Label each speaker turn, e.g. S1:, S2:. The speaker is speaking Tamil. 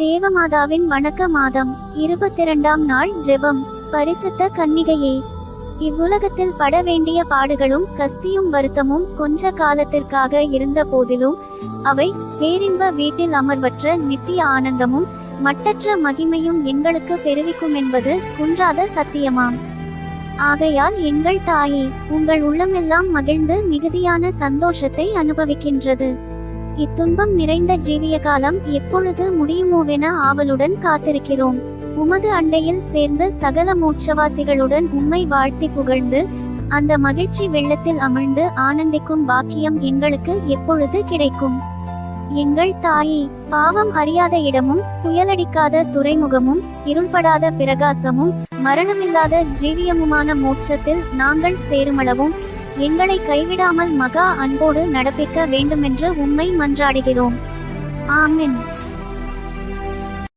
S1: தேவமாதாவின் வணக்க மாதம் 22ஆம் நாள் ஜெபம். பரிசுத்த கன்னிகையே, இவ்வுலகத்தில் பட வேண்டிய பாடுகளும் கஸ்தியும் வருத்தமும் கொஞ்ச காலத்திற்காக இருந்த போதிலும் அவை பேரின்ப வீட்டில் அமர்வற்ற நித்திய ஆனந்தமும் மட்டற்ற மகிமையும் எங்களுக்கு பெருவிக்கும் என்பது குன்றாத சத்தியமாம். ஆகையால் எங்கள் தாயே, உங்கள் உள்ளமெல்லாம் மகிழ்ந்து மிகுதியான சந்தோஷத்தை அனுபவிக்கின்றது. இத்துன்பம் நிறைந்த ஜீவிய காலம் எப்பொழுது முடியுமோவென ஆவலுடன் காத்திருக்கிறோம். உமது அண்டையில் சேர்ந்து சகல மோட்சவாசிகளுடன் உம்மை வாழ்த்தி புகழ்ந்து அந்த மகிழ்ச்சி வெள்ளத்தில் அமிழ்ந்து ஆனந்திக்கும் பாக்கியம் எங்களுக்கு எப்பொழுது கிடைக்கும்? எங்கள் தாயே, பாவம் அறியாத இடமும் புயலடிக்காத துறைமுகமும் இருள்படாத பிரகாசமும் மரணமில்லாத ஜீவியமுமான மோட்சத்தில் நாங்கள் சேருமளவும் எங்களை கைவிடாமல் மகா அன்போடு நடப்பிக்க வேண்டுமென்று உம்மை மன்றாடுகிறோம். ஆமென்.